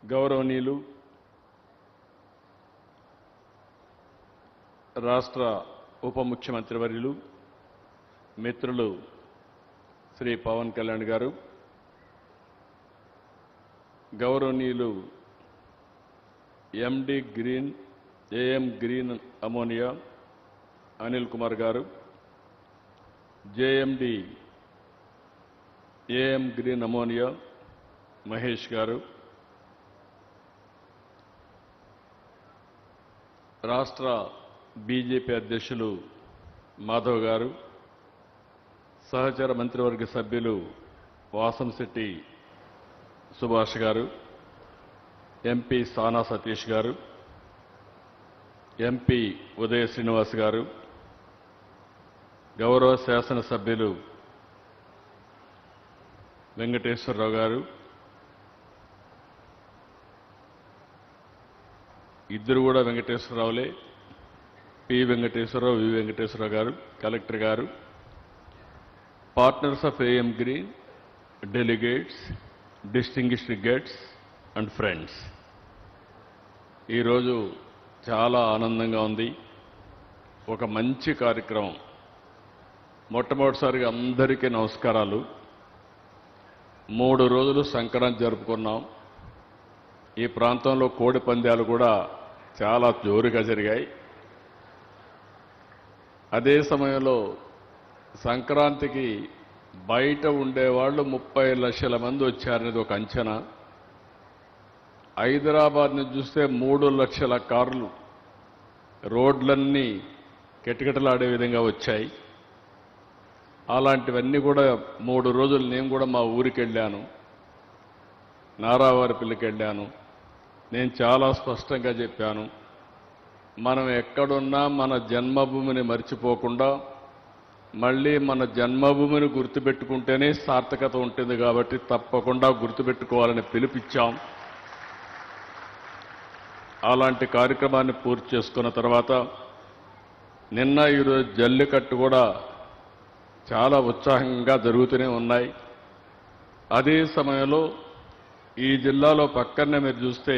గౌరవనీయులు రాష్ట్ర ఉప ముఖ్యమంత్రి వర్యులు మిత్రులు శ్రీ పవన్ కళ్యాణ్ గారు, గౌరవనీయులు MD green AM green ammonia Anil Kumar garu, JMD AM green ammonia Mahesh garu, రాష్ట్ర బీజేపీ అధ్యక్షులు మాధవ్ గారు, సహచర మంత్రివర్గ సభ్యులు వాసంశెట్టి సుభాష్ గారు, ఎంపీ సానా సతీష్ గారు, ఎంపీ ఉదయ శ్రీనివాస్ గారు, గౌరవ శాసనసభ్యులు వెంకటేశ్వరరావు గారు, ఇద్దరు కూడా వెంకటేశ్వరరావులే, పి వెంకటేశ్వరరావు, వి వెంకటేశ్వరరావు గారు, కలెక్టర్ గారు, partners of AM green, delegates, distinguished guests and friends, ఈరోజు చాలా ఆనందంగా ఉంది. ఒక మంచి కార్యక్రమం. మొట్టమొదటిసారిగా అందరికీ నమస్కారాలు. 3 రోజులు సంక్రాంతి జరుపుకున్నాం. ఈ ప్రాంతంలో కోడి పందాలు కూడా చాలా జోరుగా జరిగాయి. అదే సమయంలో సంక్రాంతికి బయట ఉండేవాళ్ళు 30 లక్షల మంది వచ్చారనేది ఒక అంచనా. హైదరాబాద్ నుంచి చూస్తే 3 లక్షల కార్లు రోడ్లన్నీ కిటకిటలాడే విధంగా వచ్చాయి. అలాంటివన్నీ కూడా 3 రోజులు నేను కూడా మా ఊరికి వెళ్ళాను, నారావారిపల్లికి వెళ్ళాను. నేను చాలా స్పష్టంగా చెప్పాను, మనం ఎక్కడున్నా మన జన్మభూమిని మర్చిపోకుండా మళ్ళీ మన జన్మభూమిని గుర్తుపెట్టుకుంటేనే సార్థకత ఉంటుంది. కాబట్టి తప్పకుండా గుర్తుపెట్టుకోవాలని పిలుపిచ్చాం. అలాంటి కార్యక్రమాన్ని పూర్తి చేసుకున్న తర్వాత నిన్న ఈరోజు జల్లికట్టు కూడా చాలా ఉత్సాహంగా జరుగుతూనే ఉన్నాయి. అదే సమయంలో ఈ జిల్లాలో పక్కనే మీరు చూస్తే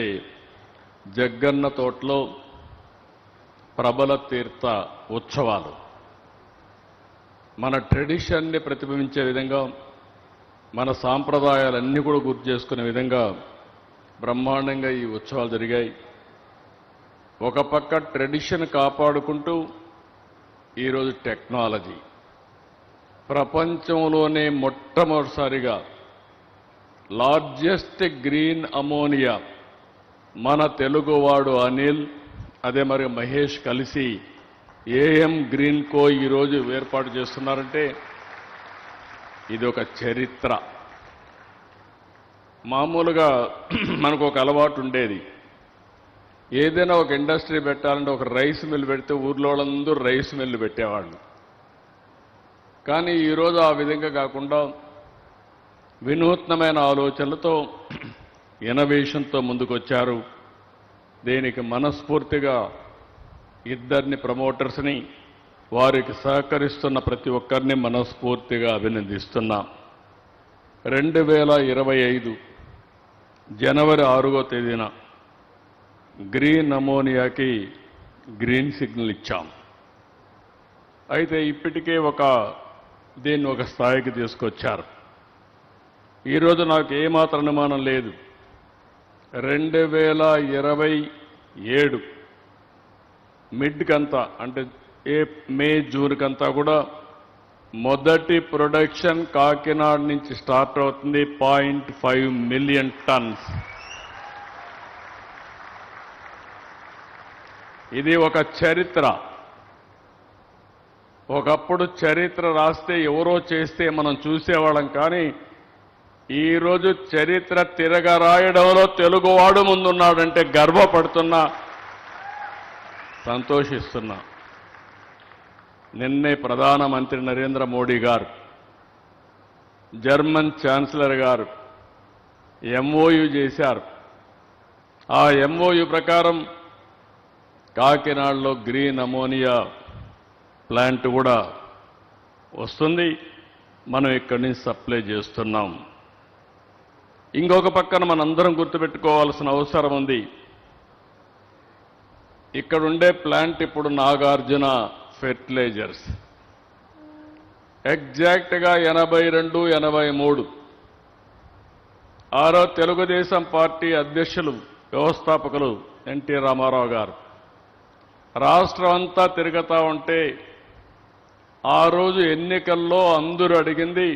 జగ్గన్న తోటలో ప్రబల తీర్థ ఉత్సవాలు మన ట్రెడిషన్ని ప్రతిబింబించే విధంగా, మన సాంప్రదాయాలన్నీ కూడా గుర్తు చేసుకునే విధంగా బ్రహ్మాండంగా ఈ ఉత్సవాలు జరిగాయి. ఒక పక్క ట్రెడిషన్ కాపాడుకుంటూ ఈరోజు టెక్నాలజీ ప్రపంచంలోనే మొట్టమొదటిసారిగా లార్జెస్ట్ గ్రీన్ అమోనియా మన తెలుగువాడు అనిల్, అదే మరి మహేష్ కలిసి ఏఎం గ్రీన్ కో ఈరోజు ఏర్పాటు చేస్తున్నారంటే ఇది ఒక చరిత్ర. మామూలుగా మనకు ఒక అలవాటు ఉండేది, ఏదైనా ఒక ఇండస్ట్రీ పెట్టాలంటే ఒక రైస్ మిల్ పెడితే ఊర్లో వాళ్ళందరూ రైస్ మిల్లు పెట్టేవాళ్ళు. కానీ ఈరోజు ఆ విధంగా కాకుండా వినూత్నమైన ఆలోచనలతో, ఇన్నోవేషన్తో ముందుకొచ్చారు. దీనికి మనస్ఫూర్తిగా ఇద్దరిని ప్రమోటర్స్ని, వారికి సహకరిస్తున్న ప్రతి ఒక్కరిని మనస్ఫూర్తిగా అభినందిస్తున్నాం. 2025 జనవరి 6వ తేదీన గ్రీన్ అమోనియాకి గ్రీన్ సిగ్నల్ ఇచ్చాం. అయితే ఇప్పటికే దీన్ని ఒక స్థాయికి తీసుకొచ్చారు. ఈరోజు నాకు ఏమాత్రం అనుమానం లేదు, 2027 మిడ్కంతా అంటే మే జూన్ కంతా కూడా మొదటి ప్రొడక్షన్ కాకినాడ నుంచి స్టార్ట్ అవుతుంది. 0.5 మిలియన్ టన్స్. ఇది ఒక చరిత్ర. ఒకప్పుడు చరిత్ర రాస్తే ఎవరో చేస్తే మనం చూసేవాళ్ళం, కానీ ఈరోజు చరిత్ర తిరగరాయడంలో తెలుగువాడు ముందున్నాడంటే గర్వపడుతున్నా, సంతోషిస్తున్నా. నిన్నే ప్రధానమంత్రి నరేంద్ర మోడీ గారు, జర్మన్ ఛాన్సలర్ గారు ఎంఓయు చేశారు. ఆ ఎంఓయు ప్రకారం కాకినాడలో గ్రీన్ అమోనియా ప్లాంట్ కూడా వస్తుంది. మనం ఇక్కడి నుంచి సప్లై చేస్తున్నాం. ఇంకొక పక్కన మనందరం గుర్తుపెట్టుకోవాల్సిన అవసరం ఉంది. ఇక్కడుండే ప్లాంట్ ఇప్పుడు నాగార్జున ఫెర్టిలైజర్స్ ఎగ్జాక్ట్గా 82, 83 ఆరో తెలుగుదేశం పార్టీ అధ్యక్షులు వ్యవస్థాపకులు ఎన్టీ రామారావు గారు రాష్ట్రం అంతా తిరుగుతూ ఉంటే ఆ రోజు ఎన్నికల్లో అందరూ అడిగింది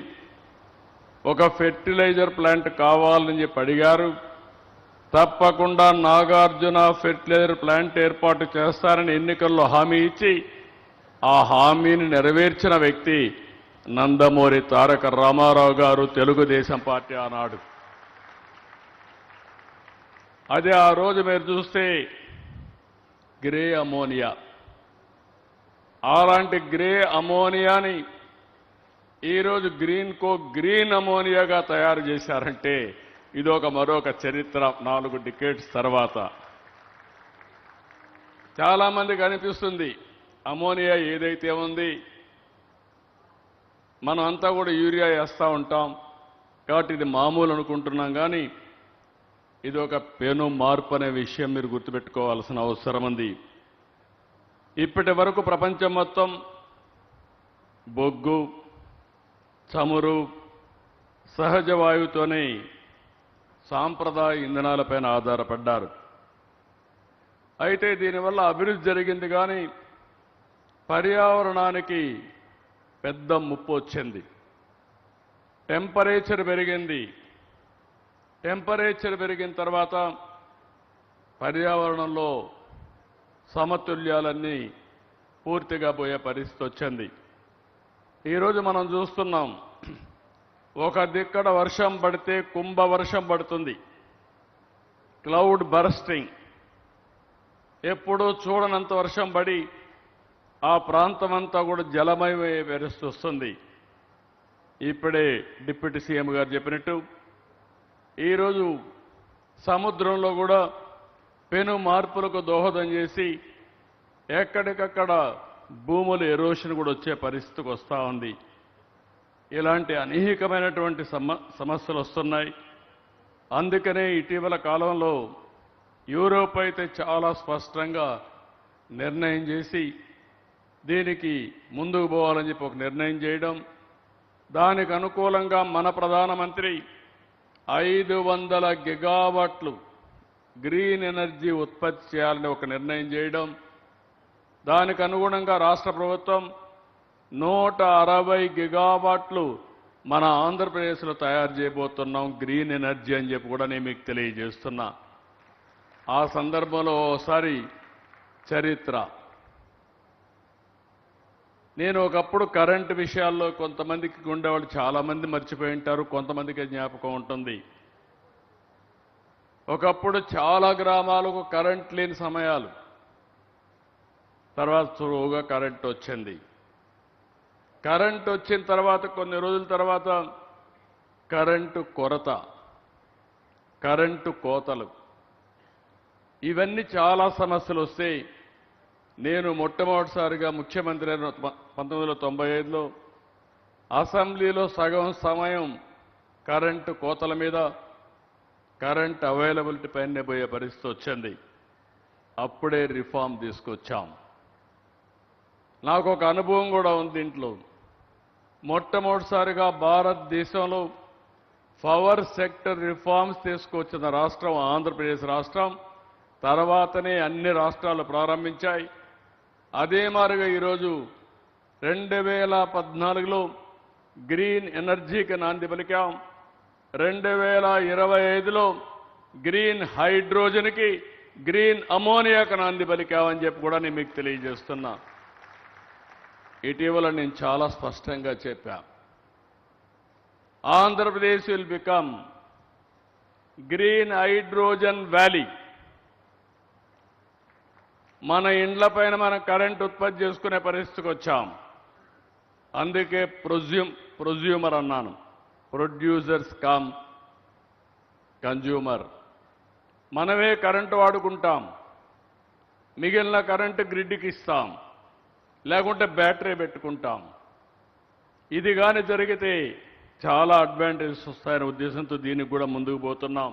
ఒక ఫెర్టిలైజర్ ప్లాంట్ కావాలని చెప్పి అడిగారు. తప్పకుండా నాగార్జున ఫెర్టిలైజర్ ప్లాంట్ ఏర్పాటు చేస్తారని ఎన్నికల్లో హామీ ఇచ్చి ఆ హామీని నెరవేర్చిన వ్యక్తి నందమూరి తారక రామారావు గారు, తెలుగుదేశం పార్టీ ఆనాడు. అదే ఆ రోజు మీరు చూస్తే గ్రే అమోనియా, అలాంటి గ్రే అమోనియాని ఈరోజు గ్రీన్ అమోనియాగా తయారు చేశారంటే ఇదొక మరొక చరిత్ర. 4 డికేడ్స్ తర్వాత చాలా మందికి అనిపిస్తుంది అమోనియా ఏదైతే ఉంది మనం అంతా కూడా యూరియా వేస్తూ ఉంటాం కాబట్టి ఇది మామూలు అనుకుంటున్నాం. కానీ ఇది ఒక పెను మార్పు అనే విషయం మీరు గుర్తుపెట్టుకోవాల్సిన అవసరం ఉంది. ఇప్పటి వరకు ప్రపంచం మొత్తం బొగ్గు, చమురు, సహజ వాయువుతోనే సాంప్రదాయ ఇంధనాలపైన ఆధారపడ్డారు. అయితే దీనివల్ల అభివృద్ధి జరిగింది కానీ పర్యావరణానికి పెద్ద ముప్పు వచ్చింది. టెంపరేచర్ పెరిగింది. టెంపరేచర్ పెరిగిన తర్వాత పర్యావరణంలో సమతుల్యాలన్నీ పూర్తిగా పోయే పరిస్థితి వచ్చింది. ఈరోజు మనం చూస్తున్నాం ఒక దిక్కడ వర్షం పడితే కుంభవర్షం పడుతుంది, క్లౌడ్ బర్స్టింగ్. ఎప్పుడూ చూడనంత వర్షం పడి ఆ ప్రాంతమంతా కూడా జలమయమయ్యే పరిస్థితి వస్తుంది. ఇప్పుడే డిప్యూటీ సీఎం గారు చెప్పినట్టు ఈరోజు సముద్రంలో కూడా పెను మార్పులకు దోహదం చేసి ఎక్కడికక్కడ భూముల ఎరోషన్ కూడా వచ్చే పరిస్థితికి వస్తూ ఉంది. ఇలాంటి అనేకమైనటువంటి సమస్యలు వస్తున్నాయి. అందుకనే ఇటీవల కాలంలో యూరోప్ అయితే చాలా స్పష్టంగా నిర్ణయం చేసి దీనికి ముందుకు పోవాలని చెప్పి ఒక నిర్ణయం చేయడం, దానికి అనుకూలంగా మన ప్రధానమంత్రి 500 గిగావాట్లు గ్రీన్ ఎనర్జీ ఉత్పత్తి చేయాలని ఒక నిర్ణయం చేయడం, దానికి అనుగుణంగా రాష్ట్ర ప్రభుత్వం 160 గిగావాట్లు మన ఆంధ్రప్రదేశ్లో తయారు చేయబోతున్నాం గ్రీన్ ఎనర్జీ అని చెప్పి కూడా నేను మీకు తెలియజేస్తున్నా. ఆ సందర్భంలో ఒకసారి చరిత్ర, నేను ఒకప్పుడు కరెంటు విషయాల్లో కొంతమందికి ఉండేవాళ్ళు చాలామంది మర్చిపోయి ఉంటారు, కొంతమందికి జ్ఞాపకం ఉంటుంది. ఒకప్పుడు చాలా గ్రామాలకు కరెంట్ లేని సమయాలు, తర్వాత సులువుగా కరెంట్ వచ్చింది. కరెంట్ వచ్చిన తర్వాత కొన్ని రోజుల తర్వాత కరెంటు కొరత, కరెంటు కోతలు, ఇవన్నీ చాలా సమస్యలు వస్తాయి. నేను మొట్టమొదటిసారిగా ముఖ్యమంత్రి అయిన 1995లో అసెంబ్లీలో సగం సమయం కరెంటు కోతల మీద, కరెంట్ అవైలబిలిటీ పైనే పోయే పరిస్థితి వచ్చింది. అప్పుడే రిఫార్మ్ తీసుకొచ్చాం. నాకు ఒక అనుభవం కూడా ఉంది ఇంట్లో. మొట్టమొదటిసారిగా భారతదేశంలో పవర్ సెక్టర్ రిఫార్మ్స్ తీసుకొచ్చిన రాష్ట్రం ఆంధ్రప్రదేశ్ రాష్ట్రం. తర్వాతనే అన్ని రాష్ట్రాలు ప్రారంభించాయి. అదే మాదిరిగా ఈరోజు 2014లో గ్రీన్ ఎనర్జీకి నాంది పలికాం. 2025లో గ్రీన్ హైడ్రోజన్కి, గ్రీన్ అమోనియాకి నాంది పలికామని చెప్పి కూడా నేను మీకు తెలియజేస్తున్నా. ఇటీవల నేను చాలా స్పష్టంగా చెప్పా, Andhra Pradesh will become green hydrogen valley. మన ఇండ్లపైన మనం కరెంట్ ఉత్పత్తి చేసుకునే పరిస్థితికి వచ్చాం. అందుకే ప్రొజ్యూమర్ అన్నాను, ప్రొడ్యూసర్స్ కమ్ కన్జ్యూమర్. మనమే కరెంటు వాడుకుంటాం, మిగిలిన కరెంటు గ్రిడ్కి ఇస్తాం, లేకుంటే బ్యాటరీ పెట్టుకుంటాం. ఇది కానీ జరిగితే చాలా అడ్వాంటేజెస్ వస్తాయనే ఉద్దేశంతో దీనికి కూడా ముందుకు పోతున్నాం.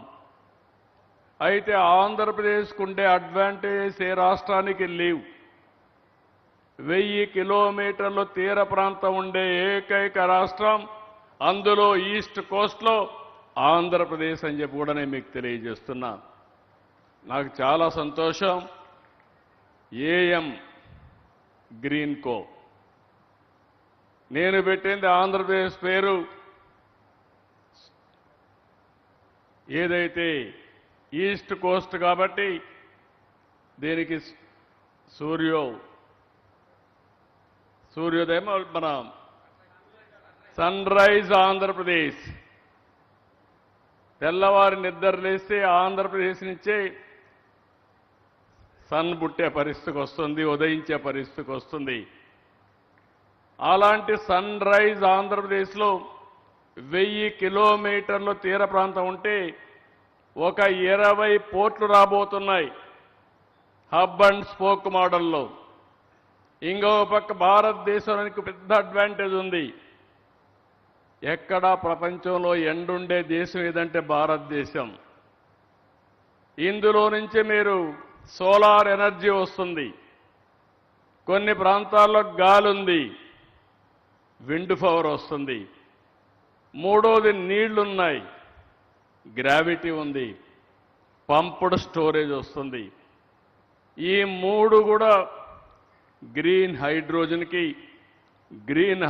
అయితే ఆంధ్రప్రదేశ్కు ఉండే అడ్వాంటేజెస్ ఏ రాష్ట్రానికి లేవు. 1000 కిలోమీటర్లు తీర ప్రాంతం ఉండే ఏకైక రాష్ట్రం, అందులో ఈస్ట్ కోస్ట్లో ఆంధ్రప్రదేశ్ అని చెప్పి కూడా నేను మీకు తెలియజేస్తున్నా. నాకు చాలా సంతోషం. ఏఎం గ్రీన్ కో నేను పెట్టింది ఆంధ్రప్రదేశ్ పేరు. ఏదైతే ఈస్ట్ కోస్ట్ కాబట్టి దీనికి సూర్యోదయం మన సన్ రైజ్ ఆంధ్రప్రదేశ్. తెల్లవారి నిద్ర లేస్తే ఆంధ్రప్రదేశ్ నుంచే సన్ పుట్టే పరిస్థితికి వస్తుంది, ఉదయించే పరిస్థితికి వస్తుంది. అలాంటి సన్ రైజ్ ఆంధ్రప్రదేశ్లో 1000 కిలోమీటర్లు తీర ప్రాంతం ఉంటే ఒక 20 పోర్ట్లు రాబోతున్నాయి హబ్ అండ్ స్పోక్ మోడల్లో. ఇంకో పక్క భారతదేశానికి పెద్ద అడ్వాంటేజ్ ఉంది. ఎక్కడా ప్రపంచంలో ఎండుండే దేశం ఏదంటే భారతదేశం. ఇందులో నుంచి మీరు సోలార్ ఎనర్జీ వస్తుంది, కొన్ని ప్రాంతాల్లో గాలి ఉంది, విండ్ పవర్ వస్తుంది. మూడోది నీళ్లున్నాయి, గ్రావిటీ ఉంది, పంప్డ్ స్టోరేజ్ వస్తుంది. ఈ మూడు కూడా గ్రీన్ హైడ్రోజన్కి, గ్రీన్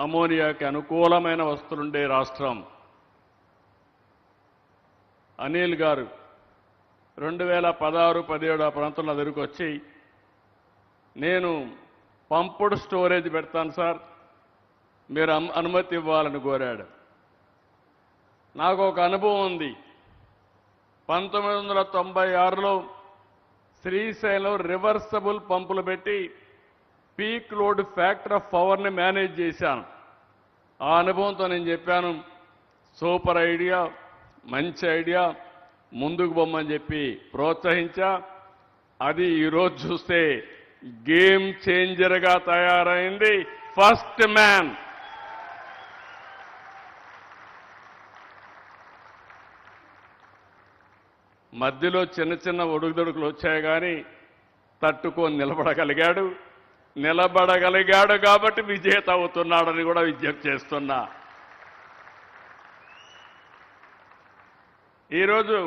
అమోనియాకి అనుకూలమైన వస్తువులుండే రాష్ట్రం. అనిల్ గారు 2016-17 ఆ ప్రాంతంలో దగ్గరికి వచ్చి నేను పంప్డ్ స్టోరేజ్ పెడతాను సార్, మీరు అనుమతి ఇవ్వాలని కోరాడు. నాకు ఒక అనుభవం ఉంది. 1996లో శ్రీశైలం రివర్సబుల్ పంపులు పెట్టి పీక్ లోడ్ ఫ్యాక్టర్ ఆఫ్ పవర్ని మేనేజ్ చేశాను. ఆ అనుభవంతో నేను చెప్పాను, సూపర్ ఐడియా, మంచి ఐడియా, ముందుకు పొమ్మని చెప్పి ప్రోత్సహించా. అది ఈరోజు చూస్తే గేమ్ చేంజర్గా తయారైంది. First man. మధ్యలో చిన్న చిన్న ఒడుగుదొడుకులు వచ్చాయి కానీ తట్టుకొని నిలబడగలిగాడు కాబట్టి విజేత అవుతున్నాడని కూడా విజ్ఞప్తి చేస్తున్నా. ఈరోజు